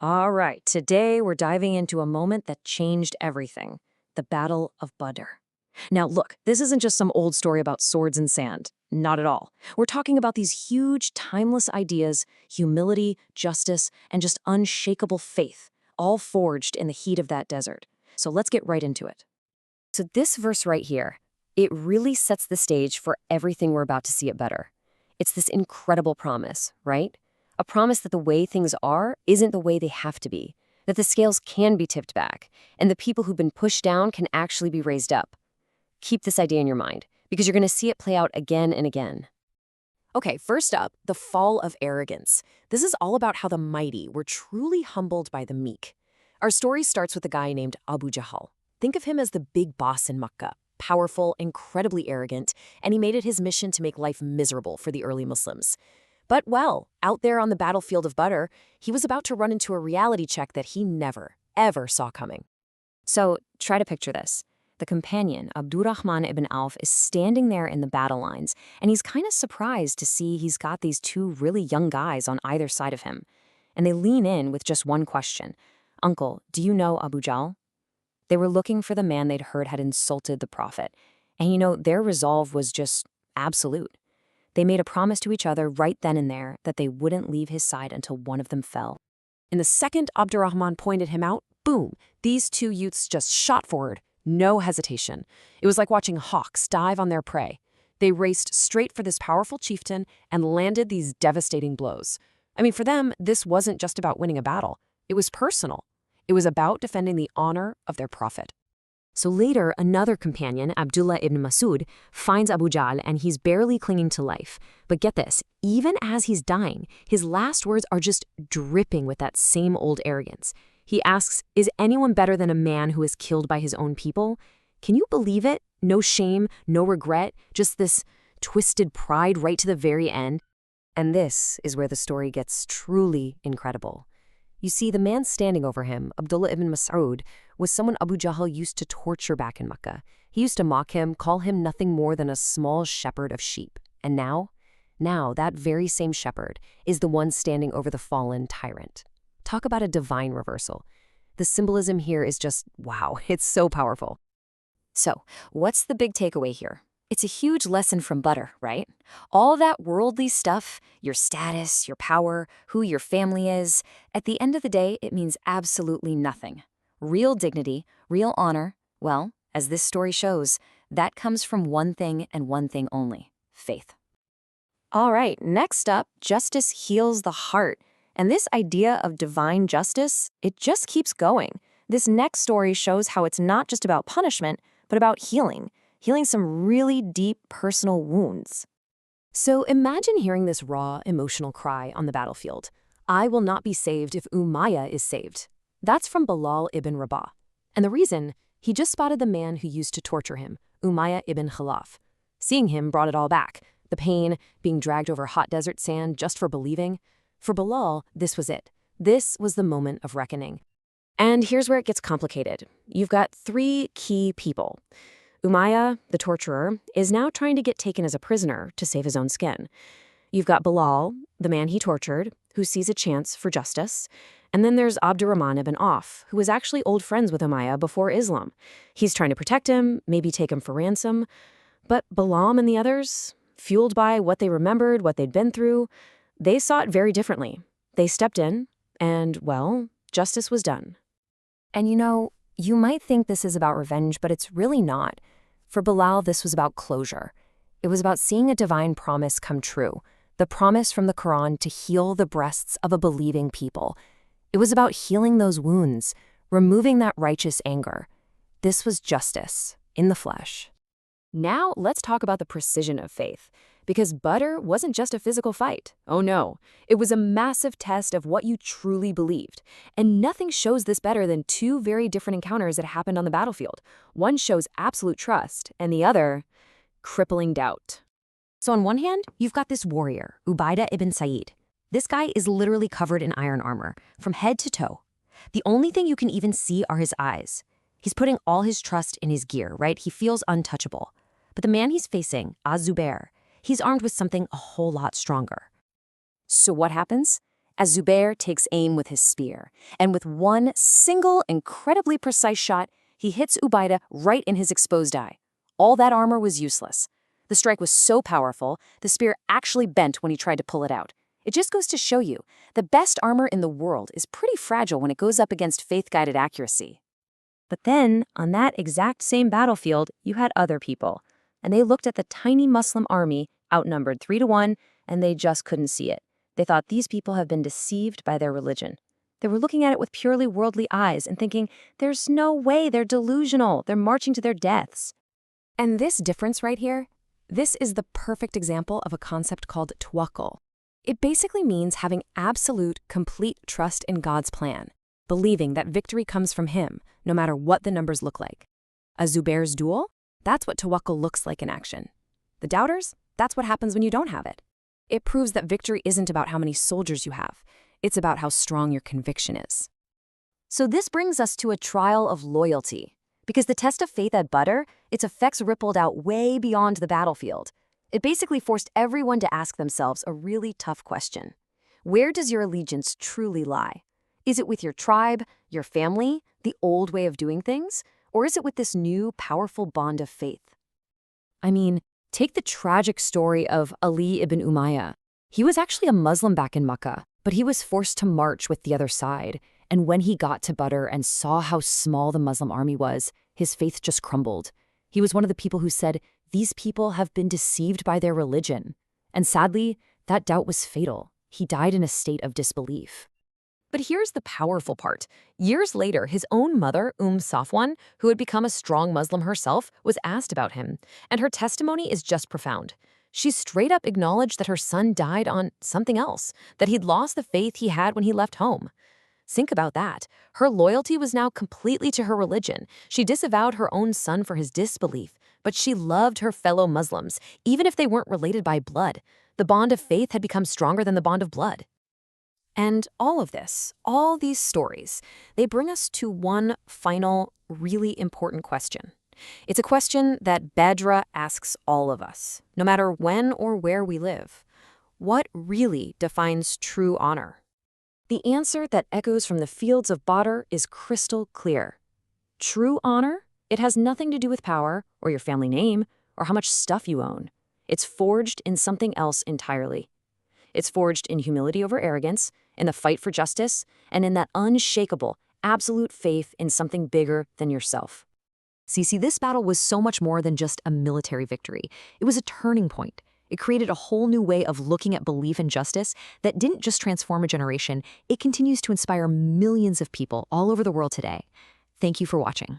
All right, today we're diving into a moment that changed everything, the Battle of Badr. Now, look, this isn't just some old story about swords and sand. Not at all. We're talking about these huge, timeless ideas, humility, justice, and just unshakable faith, all forged in the heat of that desert. So let's get right into it. So this verse right here, it really sets the stage for everything we're about to see at Badr. It's this incredible promise, right? A promise that the way things are isn't the way they have to be, that the scales can be tipped back, and the people who've been pushed down can actually be raised up. Keep this idea in your mind, because you're going to see it play out again and again. Okay, first up, the fall of arrogance. This is all about how the mighty were truly humbled by the meek. Our story starts with a guy named Abu Jahl. Think of him as the big boss in Makkah, powerful, incredibly arrogant, and he made it his mission to make life miserable for the early Muslims. But well, out there on the battlefield of Badr, he was about to run into a reality check that he never, ever saw coming. So try to picture this. The companion, Abdurrahman ibn Auf, is standing there in the battle lines, and he's kind of surprised to see he's got these two really young guys on either side of him. And they lean in with just one question. "Uncle, do you know Abu Jahl?" They were looking for the man they'd heard had insulted the Prophet. And their resolve was just absolute. They made a promise to each other right then and there that they wouldn't leave his side until one of them fell. And the second Abdurrahman pointed him out, boom, these two youths just shot forward. No hesitation. It was like watching hawks dive on their prey. They raced straight for this powerful chieftain and landed these devastating blows. I mean, for them, this wasn't just about winning a battle. It was personal. It was about defending the honor of their prophet. So later, another companion, Abdullah ibn Masud, finds Abu Jahl and he's barely clinging to life. But get this, even as he's dying, his last words are just dripping with that same old arrogance. He asks, "Is anyone better than a man who is killed by his own people?" Can you believe it? No shame, no regret, just this twisted pride right to the very end. And this is where the story gets truly incredible. You see, the man standing over him, Abdullah ibn Mas'ud, was someone Abu Jahl used to torture back in Makkah. He used to mock him, call him nothing more than a small shepherd of sheep. And now that very same shepherd is the one standing over the fallen tyrant. Talk about a divine reversal. The symbolism here is just, wow, it's so powerful. So, what's the big takeaway here? It's a huge lesson from Badr, right? All that worldly stuff, your status, your power, who your family is, at the end of the day, it means absolutely nothing. Real dignity, real honor, well, as this story shows, that comes from one thing and one thing only: faith. All right, next up, justice heals the heart. And this idea of divine justice, it just keeps going. This next story shows how it's not just about punishment, but about healing some really deep personal wounds. So imagine hearing this raw, emotional cry on the battlefield. "I will not be saved if Umayyah is saved." That's from Bilaal ibn Rabah. And the reason, he just spotted the man who used to torture him, Umayyah ibn Khalaf. Seeing him brought it all back. The pain, being dragged over hot desert sand just for believing. For Bilaal, this was it. This was the moment of reckoning. And here's where it gets complicated. You've got three key people. Umayyah, the torturer, is now trying to get taken as a prisoner to save his own skin. You've got Bilaal, the man he tortured, who sees a chance for justice. And then there's Abdurrahman ibn Auf, who was actually old friends with Umayyah before Islam. He's trying to protect him, maybe take him for ransom. But Bilaal and the others, fueled by what they remembered, what they'd been through, they saw it very differently. They stepped in, and, well, justice was done. And you might think this is about revenge, but it's really not. For Bilaal, this was about closure. It was about seeing a divine promise come true, the promise from the Quran to heal the breasts of a believing people. It was about healing those wounds, removing that righteous anger. This was justice in the flesh. Now let's talk about the precision of faith. Because Badr wasn't just a physical fight. Oh no, it was a massive test of what you truly believed. And nothing shows this better than two very different encounters that happened on the battlefield. One shows absolute trust, and the other, crippling doubt. So on one hand, you've got this warrior, Umayyah ibn Sa'id. This guy is literally covered in iron armor, from head to toe. The only thing you can even see are his eyes. He's putting all his trust in his gear, right? He feels untouchable. But the man he's facing, Az-Zubair, he's armed with something a whole lot stronger. So what happens? as Zubair takes aim with his spear, and with one single, incredibly precise shot, he hits Ubaida right in his exposed eye. All that armor was useless. The strike was so powerful, the spear actually bent when he tried to pull it out. It just goes to show you, the best armor in the world is pretty fragile when it goes up against faith-guided accuracy. But then, on that exact same battlefield, you had other people, and they looked at the tiny Muslim army, outnumbered 3-1, and they just couldn't see it. They thought these people have been deceived by their religion. They were looking at it with purely worldly eyes and thinking, there's no way, they're delusional, they're marching to their deaths. And this difference right here, this is the perfect example of a concept called tawakkul. It basically means having absolute, complete trust in God's plan, believing that victory comes from Him, no matter what the numbers look like. A Zubair's duel? That's what tawakkul looks like in action. The doubters? That's what happens when you don't have it. It proves that victory isn't about how many soldiers you have. It's about how strong your conviction is. So this brings us to a trial of loyalty. Because the test of faith at Badr, its effects rippled out way beyond the battlefield. It basically forced everyone to ask themselves a really tough question. Where does your allegiance truly lie? Is it with your tribe, your family, the old way of doing things? Or is it with this new, powerful bond of faith? I mean, take the tragic story of Ali ibn Umayyah. He was actually a Muslim back in Makkah, but he was forced to march with the other side. And when he got to Badr and saw how small the Muslim army was, his faith just crumbled. He was one of the people who said, these people have been deceived by their religion. And sadly, that doubt was fatal. He died in a state of disbelief. But here's the powerful part. Years later, his own mother, Safwan, who had become a strong Muslim herself, was asked about him. And her testimony is just profound. She straight up acknowledged that her son died on something else, that he'd lost the faith he had when he left home. Think about that. Her loyalty was now completely to her religion. She disavowed her own son for his disbelief, but she loved her fellow Muslims, even if they weren't related by blood. The bond of faith had become stronger than the bond of blood. And all of this, all these stories, they bring us to one final, really important question. It's a question that Badr asks all of us, no matter when or where we live. What really defines true honor? The answer that echoes from the fields of Badr is crystal clear. True honor? It has nothing to do with power, or your family name, or how much stuff you own. It's forged in something else entirely. It's forged in humility over arrogance, in the fight for justice, and in that unshakable, absolute faith in something bigger than yourself. See, this battle was so much more than just a military victory. It was a turning point. It created a whole new way of looking at belief and justice that didn't just transform a generation, it continues to inspire millions of people all over the world today. Thank you for watching.